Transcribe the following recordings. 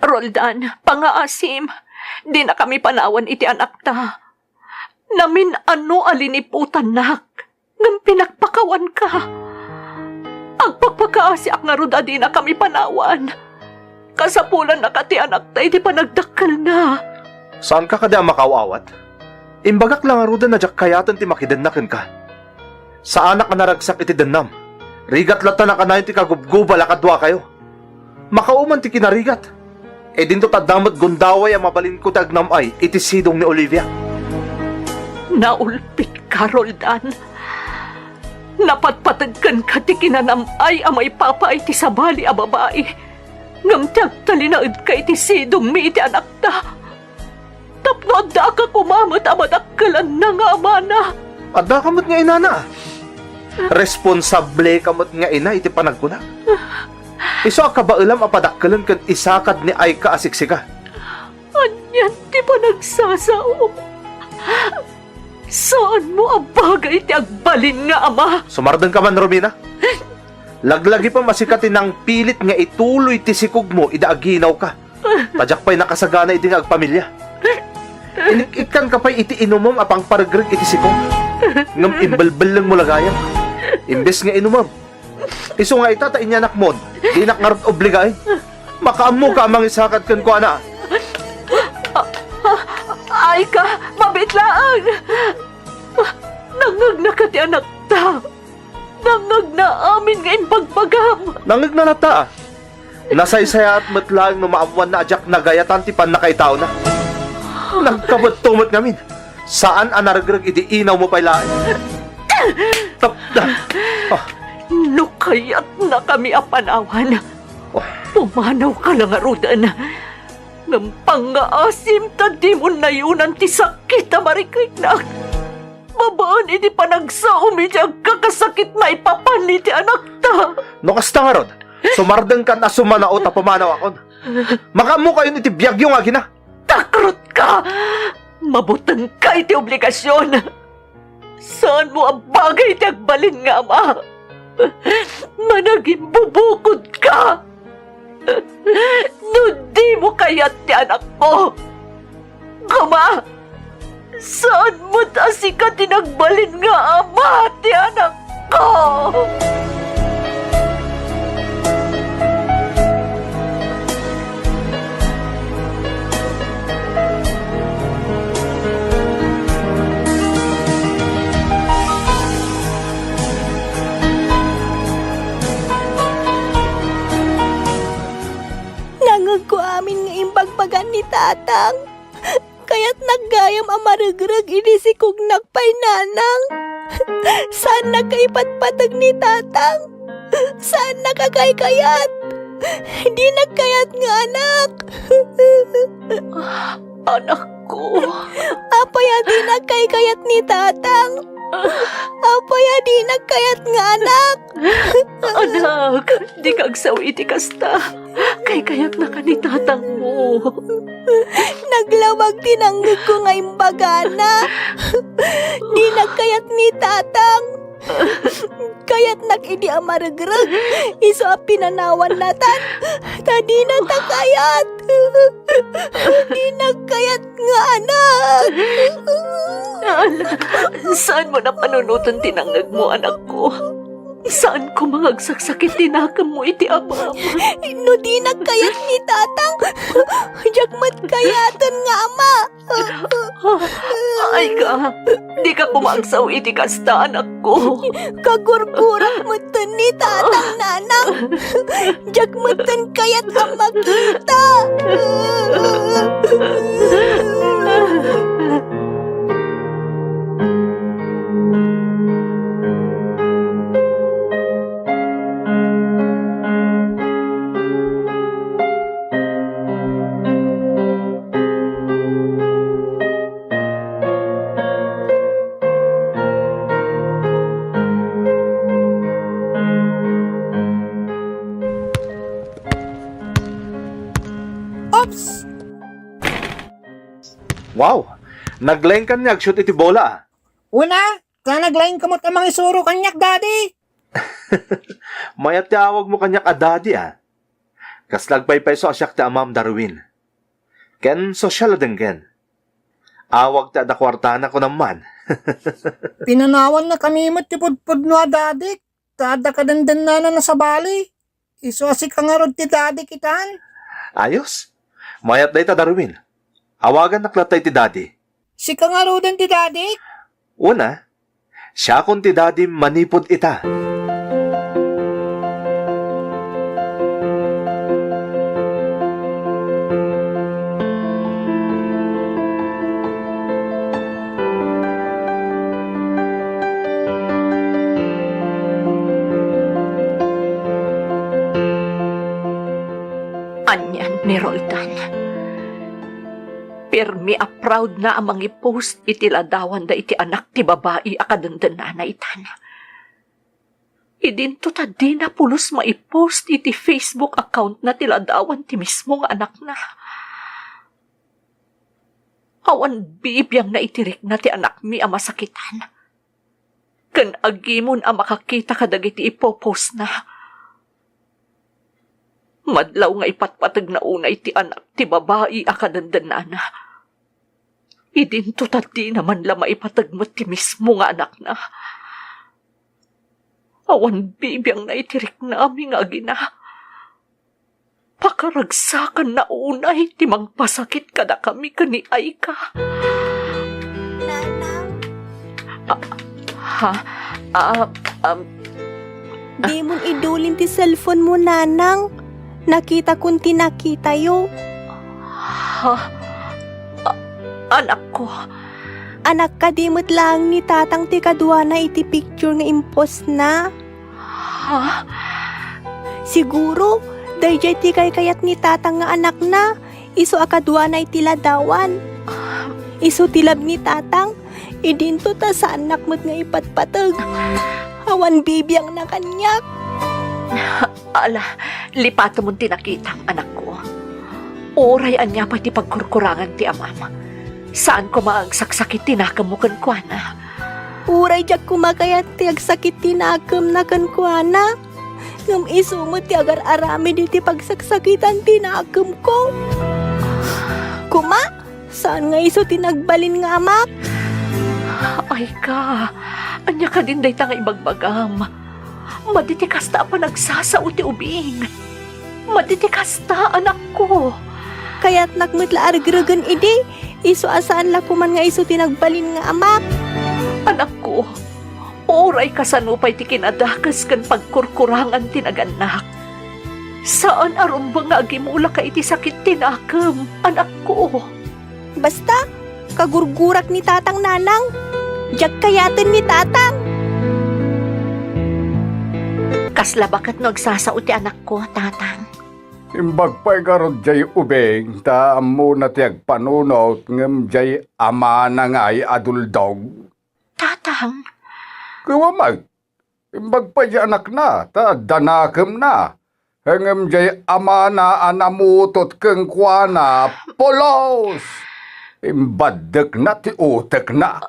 Roldan, pangaasim, di na kami panawan iti anak ta. Namin ano aliniputan nak, ngam pinagpakawan ka. Ang pagpakaasiak nga ruda di na kami panawan. Kasapulan na kati anak ta, iti panagdakkel na. Saan ka kada makawawat? Imbagak lang ang ruda na jak kayatan ti makidennaken ka. Sa anak ka naragsak iti dennam. Rigat lata na kanayon ti kagubgubal akadwa kayo. Makauman ti kinarigat. E dinto tadamot gundaway ang mabalin ko tagnamay iti sidong ni Olivia. Naulpit ka, Roldan. Napatpatagkan ka ti kinanamay amay papa iti sabali a babae. Ngam tagtalinaid ka iti sidong mi iti anak ta. Tapno adda ka kumamot amadakkalan na nga amana. Adda kamot nga ina na. Responsable kamot nga ina iti panagkuna. Iso akabailam apadakkalan kan isakad ni Aika asiksika. Anyan ti panagsasao. Saan mo ang bagay ti agbalin nga ama? Sumardang ka man, Romina. Laglagi pa masikatin ng pilit nga ituloy ti sikog mo idaaginaw ka. Tadyak pa'y nakasagana iti nga agpamilya. Ikan ka pa'y iti inumam apang paragreg iti sikog. Ngam imbalbal lang mo lagayang. Imbes nga inumam. Iso nga itatain niya anak mo, di nakarot obligain. Makaamo ka amang isakad kan ko, ana. Ay ka, mabitlaan! Nangag na ka ti anak ta. Nangag na amin nga imbagbagam. Nangag na nata, ah. Nasaysaya at matlaang no maamuan na adyak nagayatan ti pan nakaitaw na. Nagkabat-tumot ngamin. Saan anaragrag iti inaw mo pailaan? No kaya't na kami apanawan. Pumanaw ka lang arudan. Ngam pangaasim ta di mo nayunan ti sakit na marikay na. Babaan iti panagsaom iti agkakasakit na ipapan iti anak ta. No kasta nga rod, sumardang ka na sumanao ta pumanaw akon. Makamu kayo iti biyagyo nga gina. Takrot ka! Mabutang ka iti obligasyon. Saan mo ang bagay iti agbalin nga ama? Managing bubukod ka. No di mo kaya't ti anak ko. Gama, saan mo tasi ka tinagbalin nga ama ti anak ko? Ko amin nga imbagbagan ni tatang. Kaya't naggayam ang marugrag inisikog nakpay nanang. Saan nakaipatpatag ni tatang? Saan nakakaykayat? Di nagkayat nga anak. Anak ko. Apaya di nagkaykayat ni tatang. Apaya di nagkayat nga anak. Anak, di kagsawi iti kasta. Kay kaya't na ka ni tatang mo. Naglawag tinanggag ko nga imbagana. Di nagkayat ni tatang. Kayat nakidi amaragrag. Iso a pinanawan natan. Tadi na takayat. Di nagkayat nga anak. Saan mo na panunutan tinanggag mo, anak ko? Saan ko mangagsaksakit tinakam mo iti ama? No di nagkayat ni tatang. Jagmat kayatan nga ama. Ay ka, di ka pumagsaw iti kasta, anak ko. Kagurgurak mo ni tatang nanang. Jagmatan kayat ang makita. Wow! Naglain ka niya, shoot iti bola ah. Una, naglain kamot ang mga isuro kanyak, daddy. Mayat tawag mo kanyak a daddy ah. Kaslagbay pa iso asyak ti amam Darwin. Ken sosyal denggen. Awag ta da kwartana ko naman. Pinanawan na kanimot ti pudpud no adadik. Tada kadandan na sa bali. Iso asik ka nga rod ti dadik itan. Ayos. Mayat da ita Darwin. Awagan naklatay ti daddy. Si ka nga rodan ti dadik. Una, siya kung ti daddy manipod ita. Anyan ni Roldan. Pirmi a proud na amang i-post iti ladawan da iti anak ti babae akadandanan na itan. Idinto ta di na pulos ma-post iti Facebook account na ti ladawan ti mismo nga anak na. Awan bibiyang na itirik na ti anak mi a masakitan. Kan agimon a makakita kadagiti ipopost na. Madlaw nga ipatpatag na unay ti anak ti babae akadandanana. Idinto tati naman la maipatag mo ti mismo nga anak na. Awan bibiyang na itirik na aming agina. Pakaragsakan na unay ti mangpasakit kada kami kani ay ka. Nanang, di mo idulin ti cellphone mo, Nanang. Nakita kong tinakita yo. Anak ko. Anak ka dimot lang ni tatang ti kadwa na iti picture nga impos na. Siguro, dayjay ti kayat ni tatang nga anak na. Iso akadwa na iti ladawan. Iso tilab ni tatang. Idinto ta sa anak mo't nga ipatpatag. Awan bibiyang na kanyak. Ala, lipato mong tinakita ang anak ko. Oray anya pa ti pagkurkurangan ti amam. Saan ko maagsaksakit tinakam mo kankwana? Uray jak kumakayat ti agsakit tinakam na kankwana. Ngam iso mo ti agar arami di ti pagsaksakitan tinakam ko. Kuma, saan nga iso tinagbalin nga amak? Ay ka, anya ka din day ta nga ibagbagam. Maditikasta pa nagsasao ti ubing. Maditikasta, anak ko. Kaya't nakmitla argragan idi, iso asaan la kuman nga iso tinagbalin nga amak. Anak ko, oray kasanupay ti kinadakas kan pagkurkurangan tinaganak. Saan aron ba nga agimula ka iti sakit tinakam, anak ko? Basta, kagurgurak ni tatang Nanang. Jak kayatin ni tatang. Kasla bakat nagsasao ti anak ko, tatang. Imbag pa'y garod jay ubeng, ta amo na tiyag panunot ngem jay ama na nga'y aduldog. Tatang, Kuwamag, imbag pa'y anak na, ta danakam na. Ngem jay ama na anamutot keng kwa polos. Imbadek na ti utek na.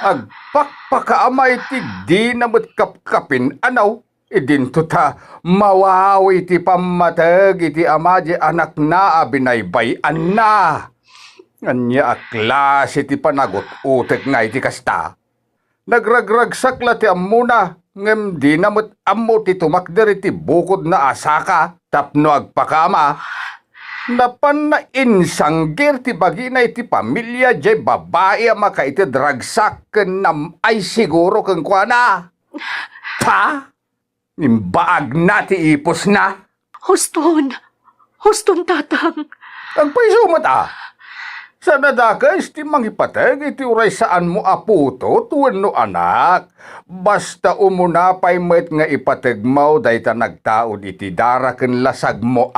Agpakpakaamay ti di na kapkapin anaw. Idinto ta mawawi ti pamatag iti ama di anak na abinaybayan na. Anya aklas iti panagot utek nga iti kasta. Nagragragsak la ti amuna ngem di namot ammo ti tumakder iti bukod na asaka tapno agpakama. Napan na insanggir ti bagina iti pamilya jay babae ama ka iti dragsak nam ay siguro keng kuana. Pa? Imbaag na ti ipos na. Huston, tatang. Agpaisumat Sa nadakas ti mangipatag iti uray saan mo aputo tuwan no anak. Basta umunapay met nga ipatag mo dahita nagtaod iti daraken lasag mo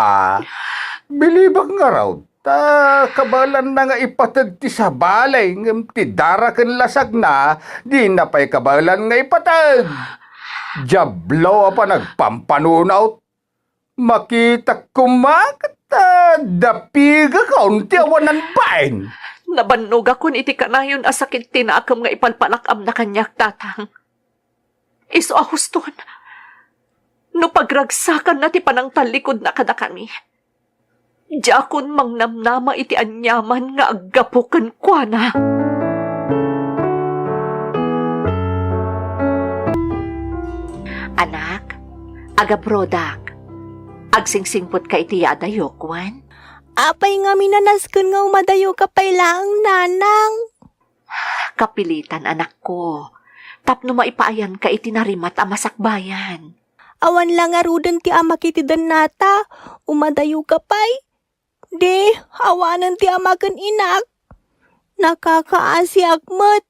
Bilibag nga raw. Ta kabalan na nga ipatag ti sa balay ngem ti daraken lasag na di na pa'y kabalan nga ipatag. Jablaw pa nagpampanunaw. Makita kumakat dapiga kaunti awanan bain. Nabannog akon iti kanayon asakit tinakam nga ipalpalakam na kanyak, tatang. Iso ahuston. No pagragsakan na ti panangtalikod na kada kami. Diyakon mang namnama iti anyaman nga aggapukan kwa na. Anak, agabrodak, agsingsingpot ka iti yadayok, Wan? Apay nga minanaskan nga umadayo ka pay lang, nanang. Kapilitan, anak ko. Tapno maipaayan ka iti narimat a masakbayan. Awan lang arudan ti ama kiti danata, umadayo ka pay. De, awanan ti amakan inak. Nakakaasi akmat.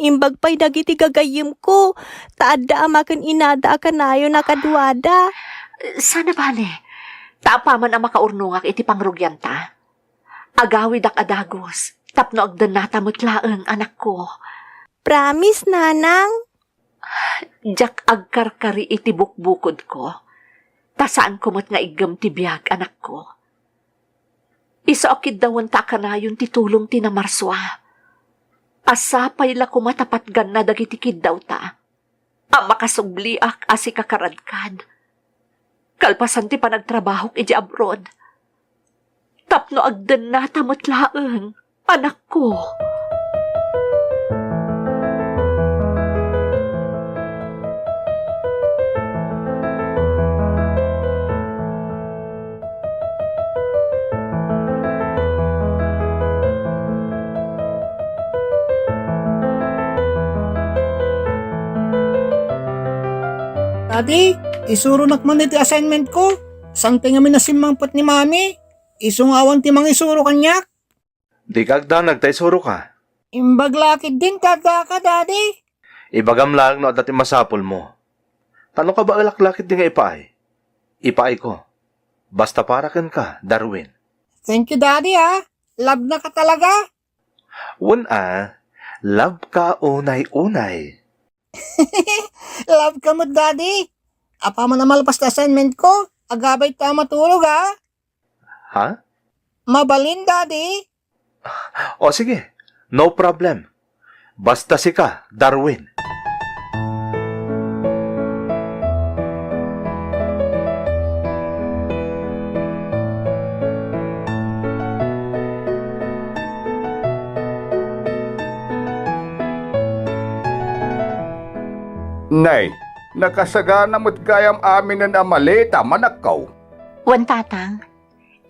Imbag pa'y dagiti gagayim ko, taadda amakan inada akanayo nakaduada. Sana bale, taapaman ang makaurnungak iti pangrugyanta. Agawid ak adagos, tapno agdan natamutlaeng anak ko. Promise, nanang. Jak agkarkari iti bukbukod ko. Tasaan kumot nga igam ti biyag, anak ko. Isaokid dawan ta kanayon ti tulong ti namarswa. Asapay la kumatapatgan na dagiti kiddaw ta. Ang makasubliak asi kakaradkad. Kalpasan ti panagtrabahok iti abroad. Tapno agdan na tamutlaeng, anak ko. Daddy, isuro nakman iti assignment ko. Sang nga minasimangpot ni mami. Isong awan ti mang isuro kanyak. Di kagda nagtaysuro ka. Imbag lakid din kada ka, daddy. Ibagam lang no dati masapol mo. Tano ka ba alaklakit di nga ipaay? Ipaay ko. Basta parakan ka, Darwin. Thank you, daddy, ha. Love na ka talaga. Love ka unay-unay. Love ka mo, daddy. Apa mo na malpas na assignment ko. Agabay ta matulog, ha. Ha? Mabalin, daddy. O sige, no problem. Basta si ka, Darwin. Nay, nakasagana mo't gayam amin na maleta manakaw. Wan tatang,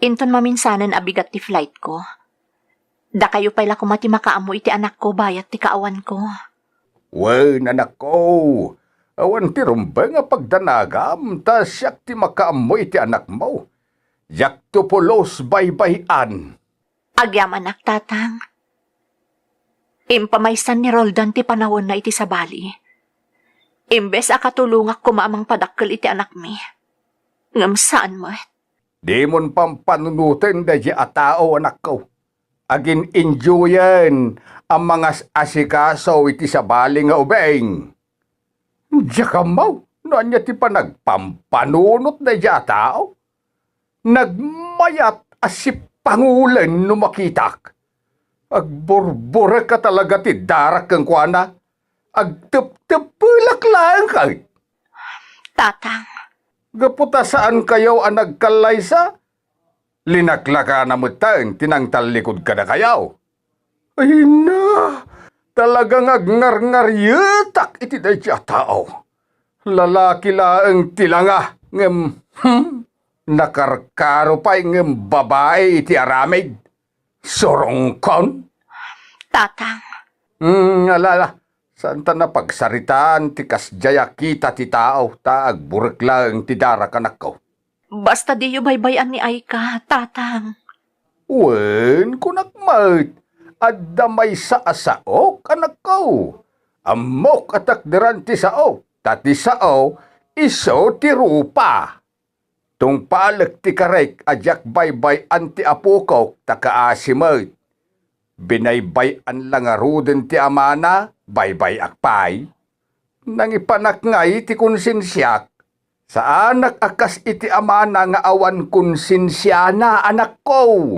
inton maminsanan abigat ti flight ko. Da kayo pala kumati makaamo iti anak ko bayat ti kaawan ko. Wen, anak ko. Awan ti rumba nga pagdanagam, ta siyak ti makaamo iti anak mo. Yak tupulos baybayan. Agyam anak tatang. Impamaysan ni Roldan ti panahon na iti sabali. Imbes akatulungak kumamang padakkel iti anak mi. Ngam saan mo? Di mon pampanunutin da di atao anak ko. Agin enjoyan ang mga asikaso iti sabali nga ubeng. Diya ka mo, nanya ti pa nagpampanunot da di atao. Nagmayat asip pangulan no makitak. Agburbura ka talaga ti darak kang kuana. Agtep-tepulak lang kay. Tatang, Gaputa saan kayo ang nagkalaysa? Linaklaka na mo tayo, tinangtalikod ka na kayaw. Ay na, talagang agngar-ngaryetak iti day siya tao. Lalaki laang tilanga, nakarkaro pa ngem babae iti aramid. Sorongkon? tatang, Alala. Saan ta na pagsaritaan ti kasjaya kita ti tao, taag burik lang ti darak anak ko. basta di yu baybayan ni Aika, tatang. Wen, kunakmat, adda may saasaok anak ko. Amok atakderan ti sao, tati sao, iso ti rupa. Tung paalak ti karek, ajak baybay anti apo ko, takaasimot. Binaybayan lang aruden ti amana, baybay akpay. Nangipanak nga iti konsensyak. Sa anak akas iti amana nga awan konsensyana anak ko.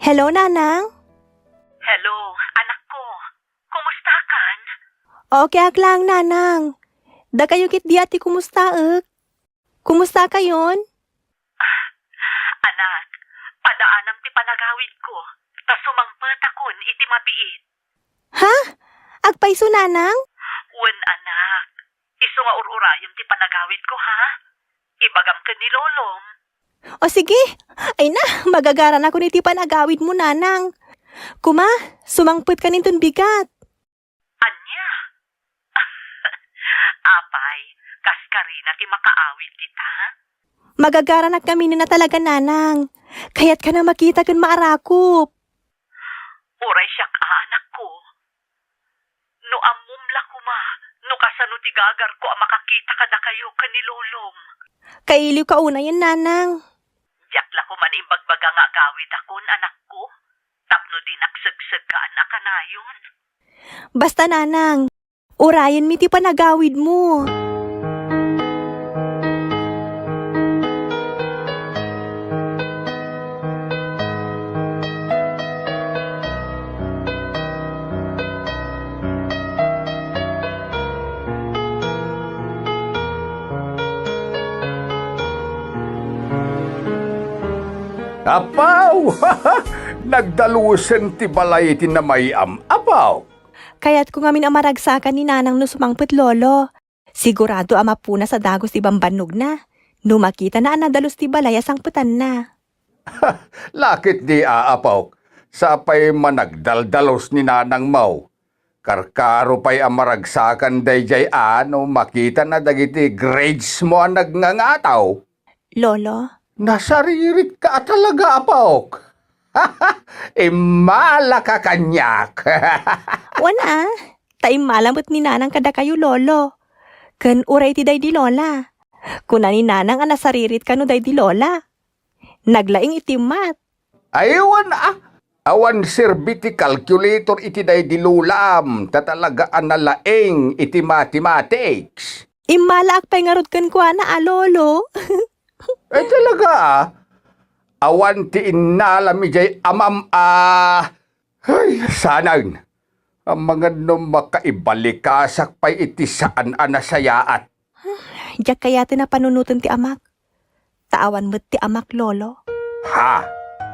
Hello, Nanang? Hello, anak ko. Kumusta kan? Okay ak lang, Nanang. Da kayo kit di ati kumusta ek? Kumusta kayon? Anak, padaanam ti panagawid ko. Tas sumangpet akon iti mabiit. Ha? Agpaiso, Nanang? Wen anak, iso nga ururayom ti panagawid ko ha. Ibagam ka ni Lolom. O sige, ay na, magagaran ako ni ti panagawid mo, Nanang. Kuma, sumangpet ka nintun bigat. Anya? Apay, kaskarina ti makaawid kita. Magagaran na kami na talaga, Nanang. Kaya't ka na makita kan maarakop. Uray siyak anak ko. No amumla ko ma, no kasano ti gagar ko makakita kada kayo ka ni Lolom. Kailiw ka una yan, Nanang. Yakla ko man imbagbaga nga gawid akon anak ko. Tapno di naksagsag ka anak ka na yun. Basta, Nanang, urayan mi ti panagawid mo. Apaw! Nagdalusen ti balay ti namayam. Apaw! Kaya't kung amin amaragsakan ni Nanang no sumangpet lolo, sigurado amapuna sa dagos ti bambanog na. No makita na anadalos ti balaya sangputan na. Lakit di aapaw. Sapay managdaldalos ni Nanang Mau. Karkaro pa'y amaragsakan dayjay ano makita na dagiti grades mo ang nagnangataw. Lolo, Nasaririt ka talaga, apok. Imala ka kanyak. wana, taim malamot ni Nanang kada kayo lolo. Kan uray ti day di lola. Kuna ni Nanang anasaririt ka no day di lola. Naglaing itimat. Aywan awan sirbiti calculator iti day dilulam. Tatalaga analaing iti mathematics. Imala akpay nga rod kan kwa na lolo. Talaga awan ti inalami jay amam ay, sanang. Ang mga no makaibalik-kasak pa'y iti saan anasayaat. Diyak kaya na panunutan ti amak. Taawan mo't ti amak lolo. Ha?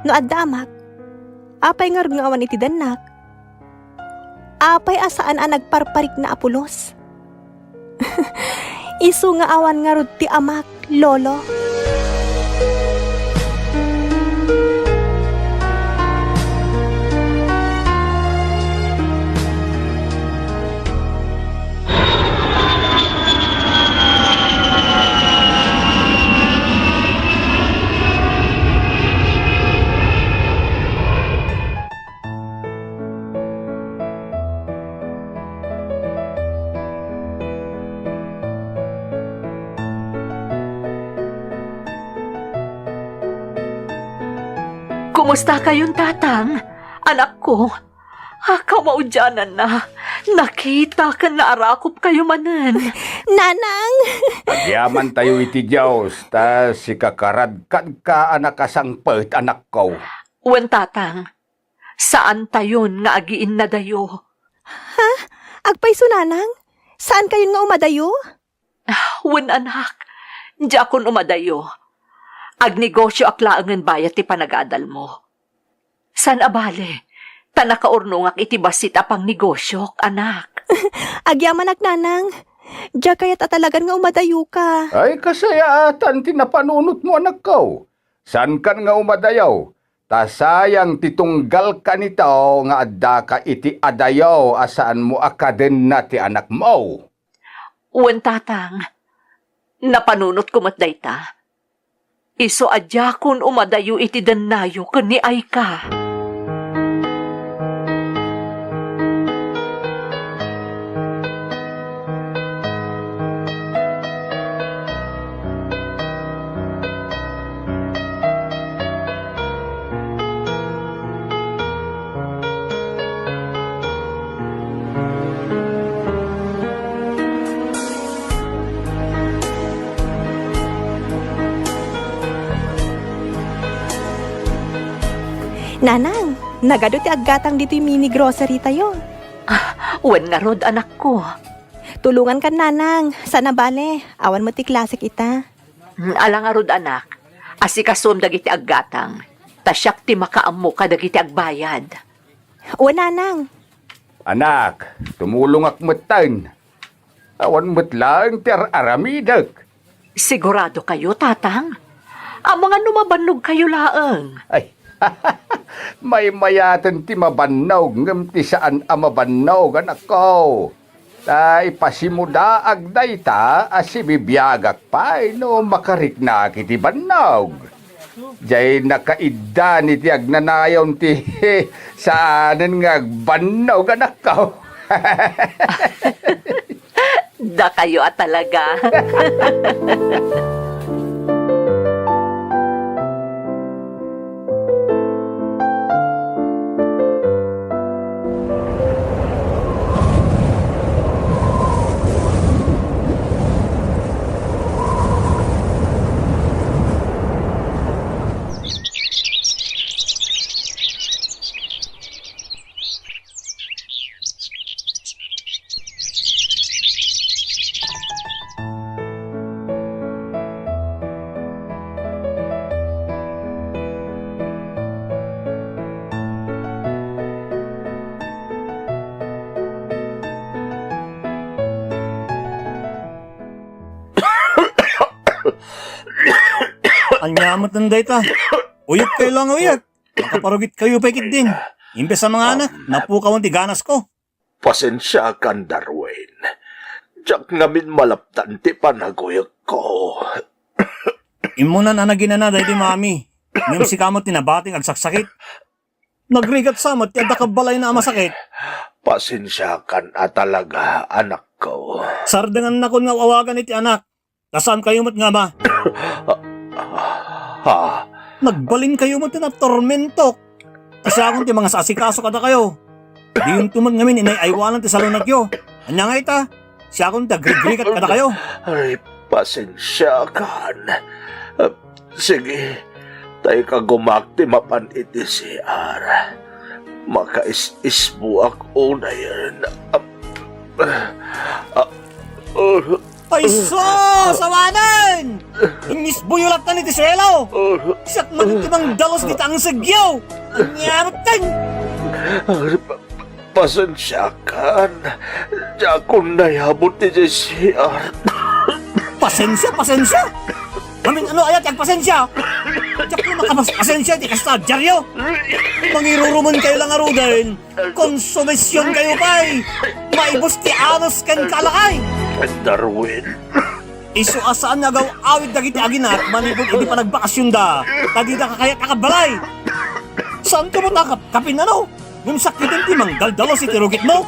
No adda amak. Apay nga rin nga awan iti danak. Apay asaan ang nagparparik na apulos. Isu nga awan nga rin ti amak lolo. Kumusta kayong tatang? Anak ko, kamaudyanan na. Nakita ka na arakop kayo manan. Nanang! Agyaman tayo iti Diyos, ta si kakaradkad ka anak kasangpet anak ko. Wen tatang, saan tayon nga agiin na dayo? Agpaiso Nanang? Saan kayo nga umadayo? Wen anak, di akon umadayo. Agnegosyo aklaangan bayat ti panagadal mo. San abale, tanakaurnungak iti basit apang negosyo, anak. Agyaman ak Nanang. Diya kaya't atalagan nga umadayo ka. Ay kasayaatan tinapanunot mo anak ko. San kan nga umadayaw? Tasayang titunggal ka nito nga adda ka iti adayaw asaan mo akaden na ti anak mo. Wen tatang, napanunot ko matday ta. Iso adya kun umadayo iti danayo kani ay ka. Nanang, Nagado ti aggatang dito yung mini grocery tayo. Wan nga rod, anak ko. Tulungan ka nanang. Sana bale. Awan mo ti klasik ita. Ala nga rod, anak. Asikasom dagiti aggatang. Tasyak ti makaammo ka dagiti agbayad. O nanang. Anak, tumulong ak matan. Awan mo't lang ti aramidag. Sigurado kayo, tatang? Ang mga numabanog kayo laang. Ay, may mayatan ti mabannaw, ngam ti saan amabannaw, anak ko. Tay pasimuda agday ta, asibibiyagak pa, no makarikna kiti bannaw. Jay nakaidda ni ti agnanayon ti saanan nga agbannaw, anak ko. Da kayo at talaga. Anyamot ng data. Uyok kayo lang uyok. Makaparugit kayo pekit din. Imbes sa mga anak, napukaw ang tiganas ko. Pasensya ka, Darwin. Diyak ngamin malaptan ti panaguyag ko. Imunan na naginana dahil di mami. Ngayong si kamot tinabating agsaksakit. Nagrigat samot, tiyada ka balay na masakit. Pasensya ka na talaga, anak ko. Sardangan na ko nga awagan iti anak. Tasaan kayo mo't nga ba? Ha? Nagbalin kayo mo't na tormentok. Kasi akong ti mga sasikaso kada kayo. Di yung tumag ngamin inayaywanan ti salunag yo. Anya nga ita, siya akong tagrigrigat kada kayo. Ay, pasensya ka. Sige, tayo ka gumakti mapan iti si Ara. Makais-isbu ako na yan. Ay sawanan! Inis buyulat na ni Tiselo! Siyak manitibang dalos di tang sagyaw! Anyamot tan! Pasensya ka. Diyan ko nayabot ni si Ara. Pasensya! Mamin ano ayat yung pasensya? Diyak ko makapasensya di kasta dyaryo! Mangirurumon kayo lang arudan! Konsumisyon kayo pa'y! Maibos ti anos kan kalakay! Darwin. Isu asaan nga gaw awid dagiti aginak manipod hindi pa nagbakasyon da. Tadi da kakayat akabalay. Saan ka mo nakapkapin ano? Yung sakitin ti mang daldalos iti rugit mo?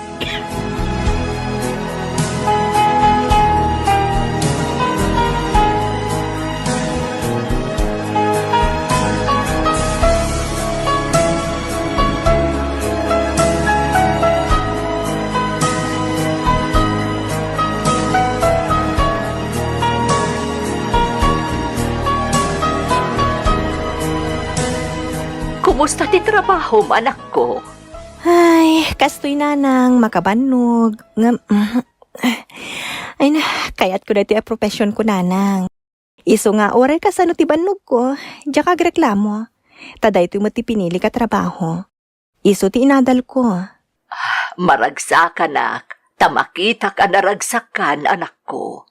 Kumusta ti trabaho, anak ko? Ay, kastoy nanang, makabanog. Ay na, kayat ko na ti a profession ko nanang. Iso nga oray ka sa ti banog ko, diya kagreklamo. Taday ti mo ti pinili ka trabaho. Iso ti inadal ko. Maragsak, anak. Tamakita ka naragsakan, anak ko.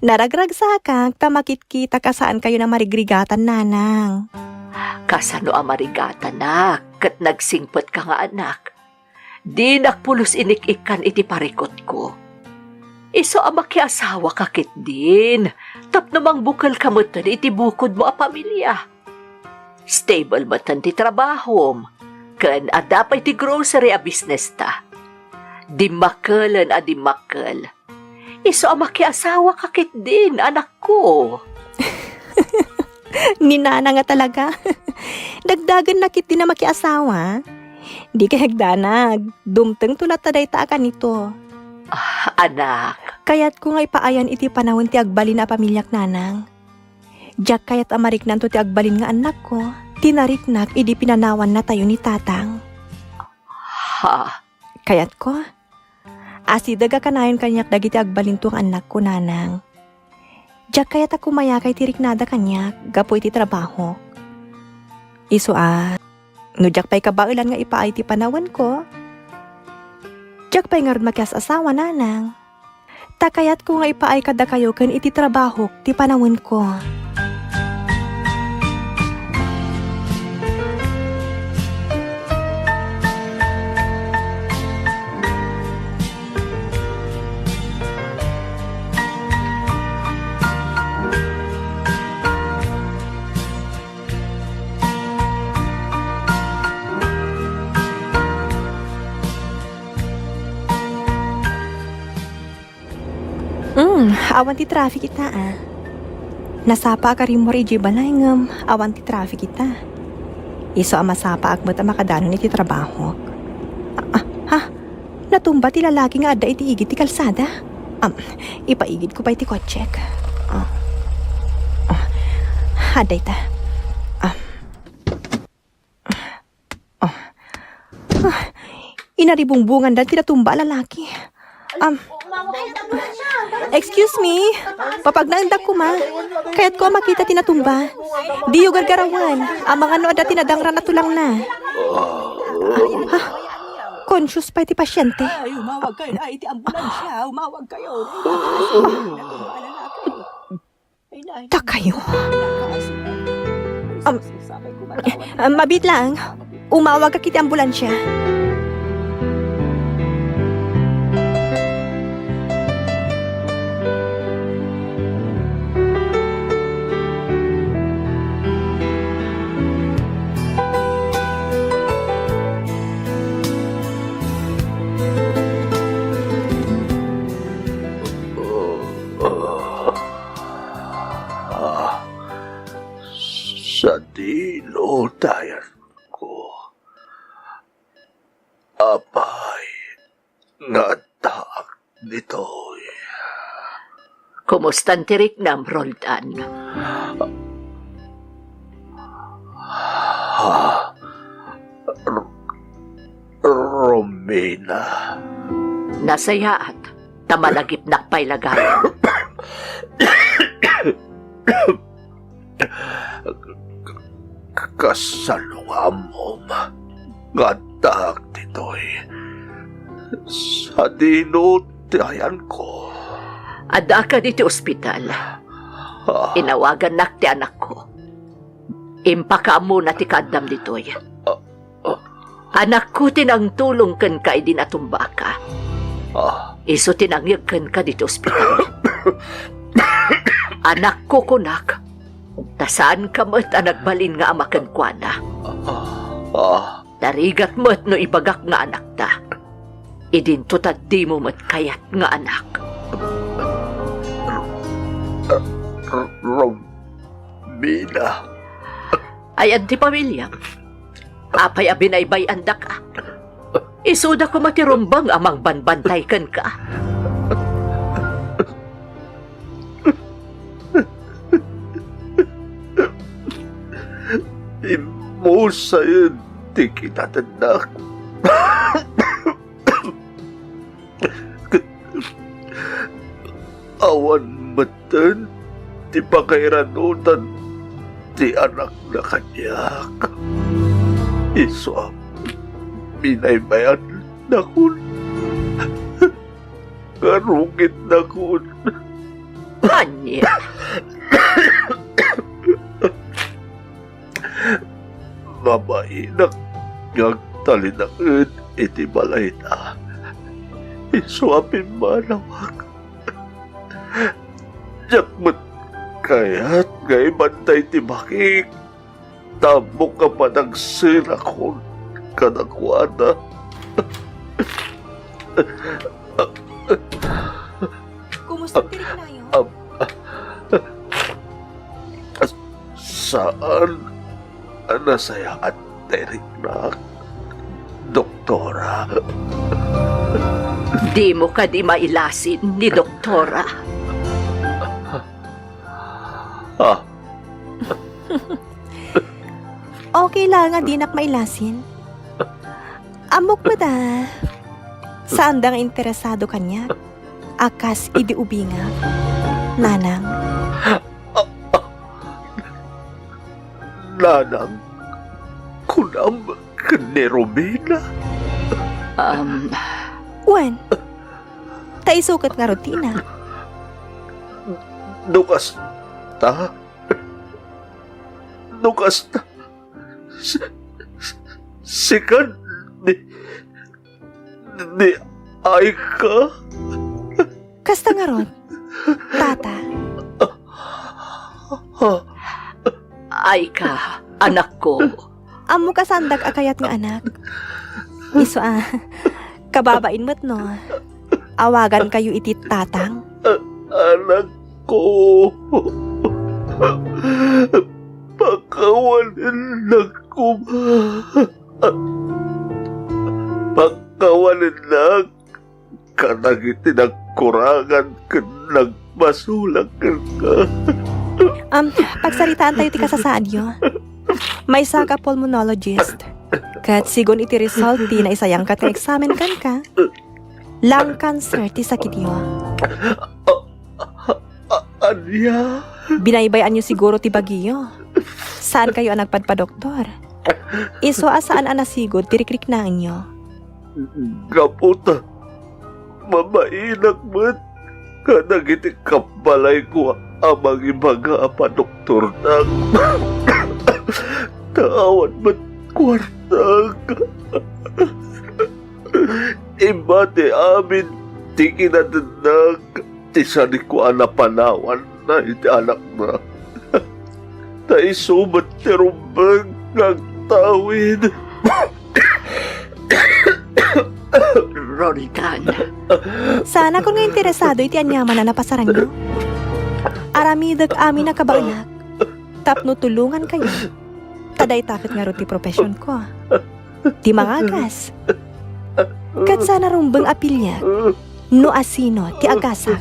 Naragragsakan, tamakit kita ka saan kayo na marigrigatan nanang. Kasano amarigata, anak, kat nagsingpot ka nga, anak. Di nakpulos inik-ikan iti parikot ko. Iso amaki asawa kakit din. Tapno mang bukal kamutan iti bukod mo a pamilya. Stable matan ti trabahom. Kan adapay ti grocery a business ta. Dimakalan a dimakal. Iso amaki asawa kakit din, anak ko. Ninana nga talaga. Dagdagan na kit din na makiasawa. Di ka hagdanag. Dumteng tulat taday ta ka nito. Anak. Kaya't ko nga ipaayan iti panahon ti agbalin na pamilyak nanang. Diyak kayat amarik nanto ti agbalin nga anak ko. tinariknak idi pinanawan na tayo ni tatang. Ha? Kayat ko, asidaga kanayon kanyak dagiti agbalintuang anak ko nanang. Diyak kayat ako mayakay tiriknada kanyak, gapo iti trabaho. Iso no diyak pa'y kabailan nga ipaay ti panawan ko. Diyak pa'y nga rin makias asawa nanang. Takayat ko nga ipaay kada kayo kan iti trabaho ti panawan ko. Awan ti traffic ita Nasapa ka rin mo rin banay awan ti traffic ita. Iso masapa agmat makadano ni ti trabaho. Natumba ti lalaki nga adda iti igid ti kalsada. Ipaigid ko pa iti kotsek. Adda ita. Inaribungbungan dan ti natumba lalaki. Excuse me, papagnaandak ko ma. Kaya't ko makita tinatumba. Di yung gargarawan. Ang mga no ada tinadangran na tulang na. Conscious pa iti pasyente. Ay, umawag kayo na iti ambulansya. Umawag kayo. Tak kayo. Mabit lang. Umawag ka kiti ambulansya. Sa dilotayan ko, apay nga taak nito'y. Kumusta ang tirik na, Roldan? Romina. Nasayaat, tamalagip nakpay lagay. Kasalungamom nga taak nito'y. Sa dilotayan ko. Ada ka dito ospital. Inawagan nak ti anak ko. Impaka mo na ti kadam ditoy. Anak ko tinang tulong kan ka idin atumba ka. Iso tinangyag kan ka dito ospital. Anak ko kunak. Tasaan ka mo't anagbalin nga amakan kwa na. Tarigat mo't no ibagak nga anak ta. Idin tutad di mo mo't kayat nga anak. Romina. Ayan ti pamilya. Apay abinaybay anda ka. Isuda ko matirumbang amang banbantay kan ka. Imo sa'yo di kinatanak. Awan matan di pakairanutan di anak na kanyak. Iso binaybayan na kun. Karungit na kun. Anya, Mabainak ngag talinakit iti balay na. Iso apin manawag. Jakmat kayat ngay bantay ti bakik. Tamo ka pa ng sirakon kanakwada. Kumusta tirik na yun? Saan nasaya at terik na doktora? di mo ka di mailasin ni doktora. Okay lang nga dinak mailasin. Amok ba da? Saan da nga interesado kanya? Akas idi ubinga. Nanang, Nanang, kunam ka ni Romina. wen. Taisukat nga rutina. Nukas ta. Nukas ta. Sikan ni Aika. Kasta nga ron, tata. Ay ka, anak ko. Amo kasandag akayat nga anak. Iso kababain mo't no. Awagan kayo iti tatang. Anak ko. Pakawalan na ko. Pakawalan na. Kanagiti nagkurangan ka nagmasulang ka. Pagsaritaan tayo ti kasasadyo. May saka pulmonologist. Kat sigon iti result ti na isayang kat examen kan ka. Lung cancer ti sakit yo. Anya? Binaybayan nyo siguro ti bagiyo. Saan kayo ang nagpadpa-doktor? Iso asaan ang nasigod ti rikrik na inyo. Kaputa. Mamainak mo't. Kanagiti kabalay ko amang ibaga pa doktor nang. Taawan mo't kwartag. Iba ti amin ti kinadanag. Ti sani ko anapanawan na iti anak na. Taisumat ti rumbang nagtawid. Roldan, Sana kung nga interesado iti anyaman na napasaran nyo. Aramidag amin na kabaanak. Tapno tulungan kayo. Taday takit nga ro ti profesyon ko. Di mangagas. Kat sana rumbang apilya. No asino ti agasa.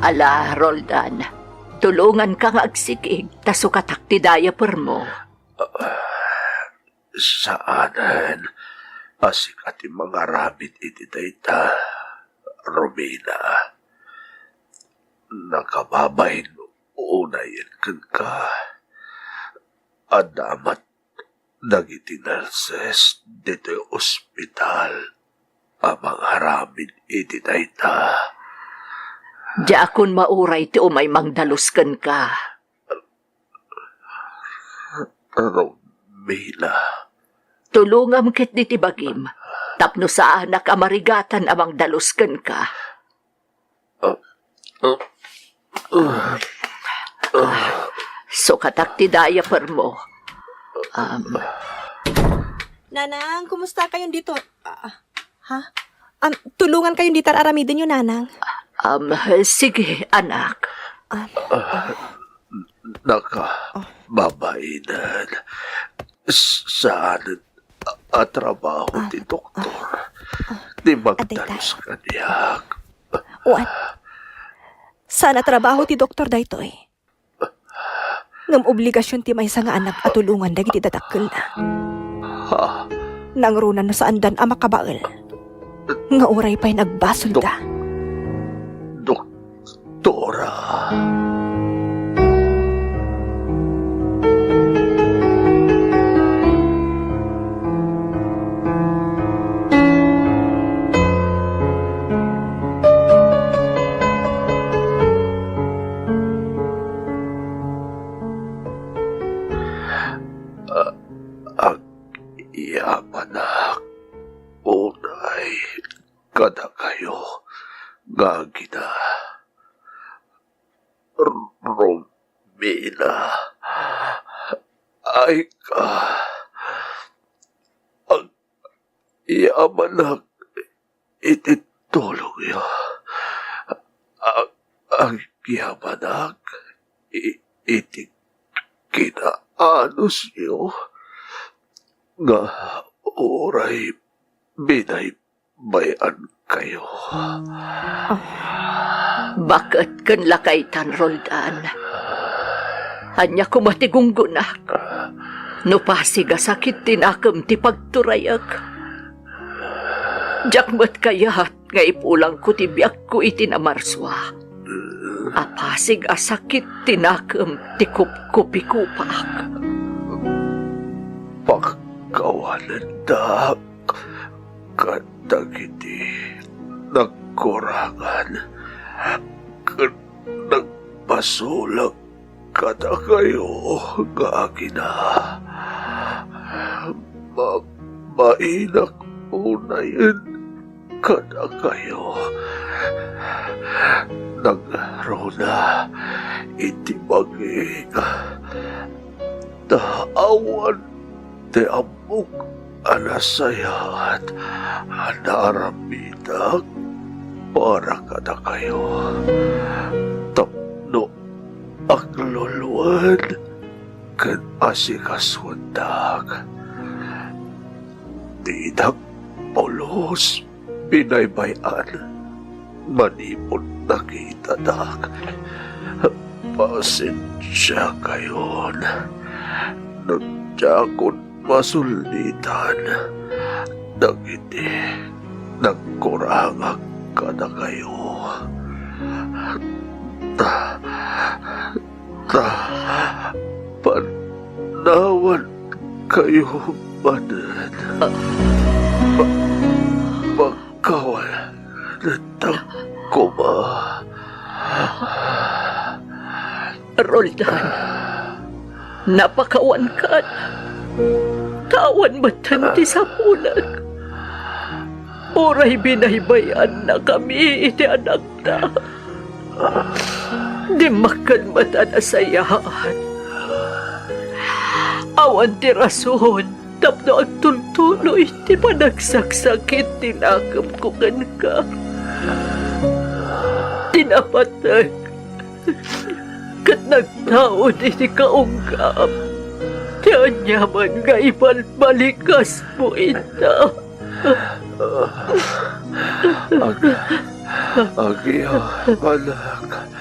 ala, Roldan. Tulungan kang agsikig, tasukatak ti diaper mo. Saanan? Asik ati mga rabit iti dayta, Romina. Nakababain unayin kan ka. Adamat dagiti nurses dito ospital. Amang harabin iti dayta. Di akon mauray ti umay mangdalusken ka. Romina. Tulungam ket di tibagim. Tapno sa anak amarigatan amang dalusken ka. Sukatak ti diaper mo. Nanang, kumusta kayong dito? Ha? Tulungan kayong dito aramidin yung nanang. Sige, anak. Nakababainan. Saan at trabaho ti doktor? Di magdalos kaniyak. Uwan. Sana trabaho ti doktor daytoy. Ngam obligasyon ti may nga anak at tulungan dagiti dadakkel na. Ha? Nangrunan na sa andan ang makabael. Nga oray pa'y nagbasol da. Doktora. Yamanak, unay, kada kayo, gagina, Romina, ay ka, ang yamanak, ititulong yo, yabanak, iti kinaanos niyo, nga oray binaybayan kayo. Bakit kan lakaytan, Roldan? Hanya kumatigunggunak. No pasiga sakit tinakam ti pagturayak. Jakmat kayat nga ipulang ko ti biyak ko itinamarswa. Apasig asakit tinakam ti kupkupi-kupak. Pagkawalan da kadagiti nagkurangan nagpasulag kada kayo nga agina mainak unayin kada kayo nagruna iti baging taawan ti amok anasayat anarabidak para kada kayo tapno agluluan kan asikaswandag didak polos binaybayan manipon nakita dak pasensya kayon nagjakon masulitan dagiti nagkurangag kada kayo panawan kayo manan pagkawal natang kuma Roldan, napakawan ka. Tawan matan ti sapulag. Oray binaybayan na kami iti anak na. Di makan mata na sayahan. Awan ti rason, tapno agtultuloy ti panagsaksakit tinakam ko ka. Tinapatag. Kat nagtaon iti kaunggam. Tiyan yaman nga ipalbalikas mo ita. Agiya malak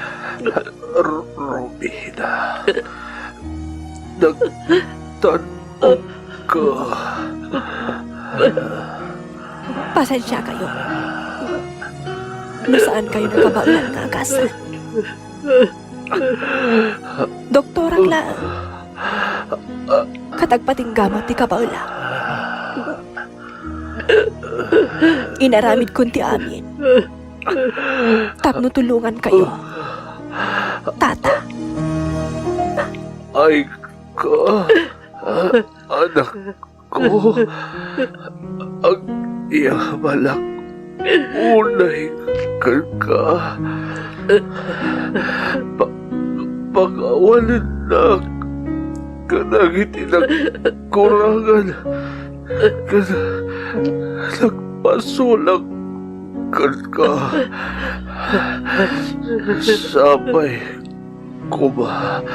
Romina nagtanong ka. Pasensya kayo. Nasaan kayo nakabaulan nga agasan? Doktorang la katagpating gamot ti kabaula. Inaramid kunti amin. Tapno tulungan kayo. Tata. Ay ka, anak ko, ang iyamalak unay ka. Pag-awalan na kanagiti nagkurangan nagpasulang ka sabay kuma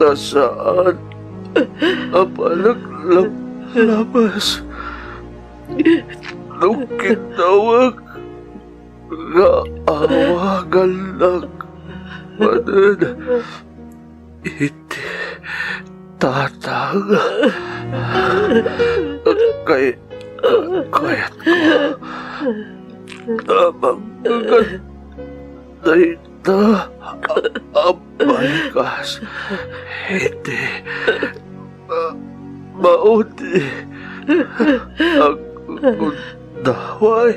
nasaan apalaglabas nung kinawag nga awagan lang manan iti tatang kayat ko tamang ganday na abalikas iti maudi ang gundaway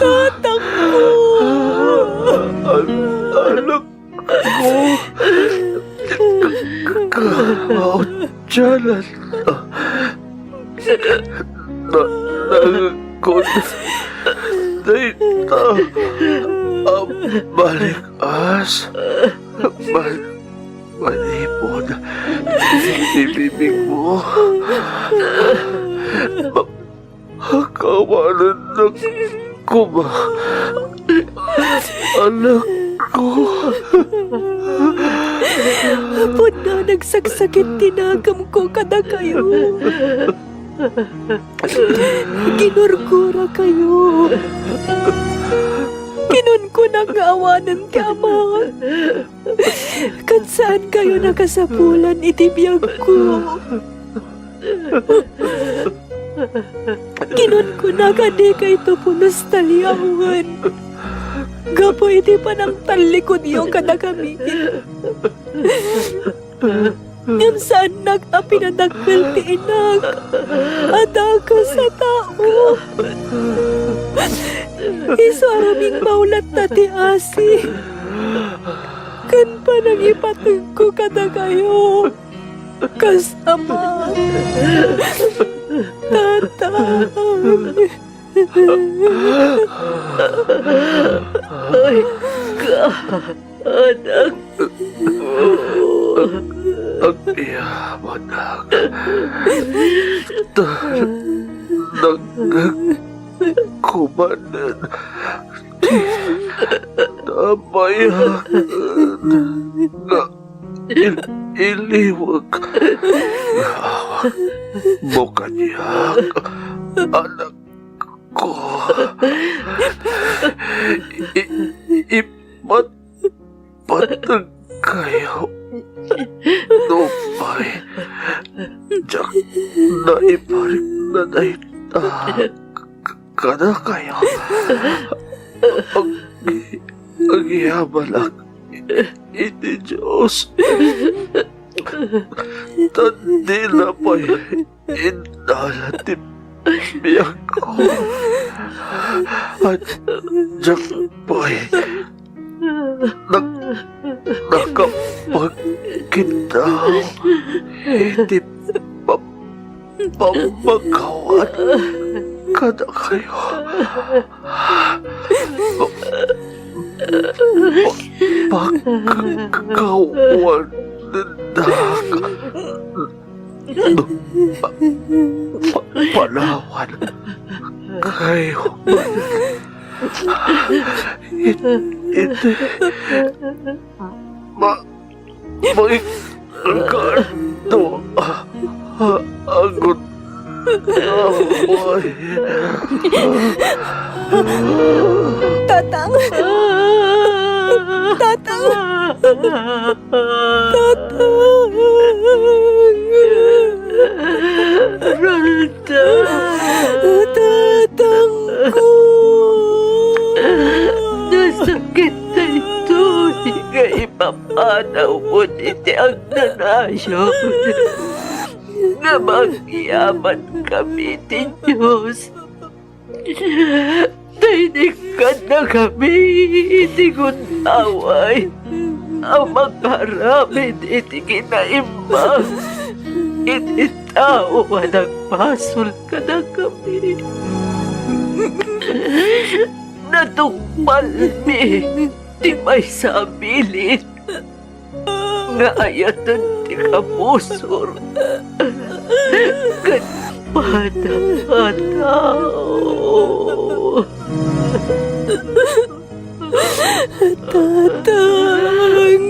Tatang ko! Anak ko, kawautyanan na nagkon data Balik-as. Manipod. Ibibig mo. Kawalan ng kuma. Anak ko. Apod na nagsaksakit tinagam ko kada kayo. Ginurgura kayo. Kinun ko nang awanan ti ama. Kat saan kayo nakasapulan itibiyag ko. Kinun ko na kadi kay ito punos taliyawan. Gapo iti pa ng talikod yung kada kami. Ngam saan nag-apinadagkal ti inag. Adaga sa tao. Iso araming maulat na ti asi. Kan pa nang ipatag ko kada kayo. Kasama. Tatang. Ay, anak Ang iyamanag. Nagkumanan. Tamayan. Nga iliwag. Nawag mo kanyak. Anak ko. Ipatag kayo. Nupay. Diyak na iparik na naita. Kada kayo. Ang iyamalak. Iti Diyos. Tandi na pa'y inalatip biyag ko. At diyak pa'y nakapagkitaw. Iti pamagawan kada kayo. Pagkawan palawan kayo. Iti may kanto agot away. Tatang. Tatang. Tatang. Rolda. Tatang ko. Nasakit na ito. Nga ipapanaw mo iti ang nanayon. Nga magyaman kami ti Diyos. Tainikan na kami iti gunaway. Ang magkaramid iti kinaimbang. Iti tao nagpasol ka na kami. Natungpal mi ti may sabilin. Nga ayatan ti kapusor. Kadpada-tao. Tatang.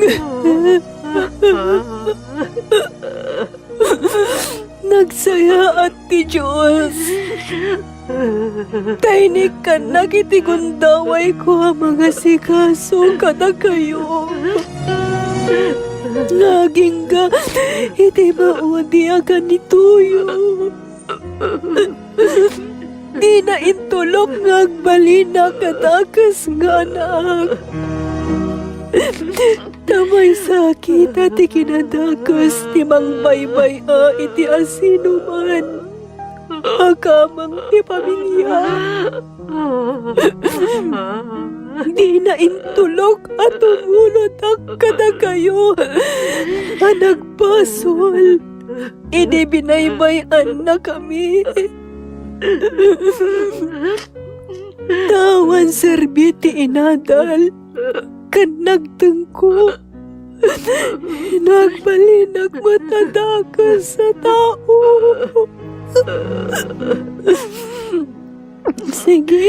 Nagsaya at ti Diyos. Tainik ka nakitigundaway ko ang mga sikaso kada kayo. Naging ka, iti maudi agan ni Tuyo. Di na intulok ngagbalina katakas nga anak. Tamay sakit at ikinadakas ti mang baybay iti asino man. Akamang ipamilya. Di na intulok at tumulot ang kada kayo. Nagpasol. Idi binaybayan na kami. Tawan serbiti inadal. kanagtengko. Nagbalinag matatakas sa tao. Sige,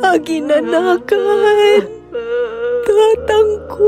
aginanakan, tatang ko.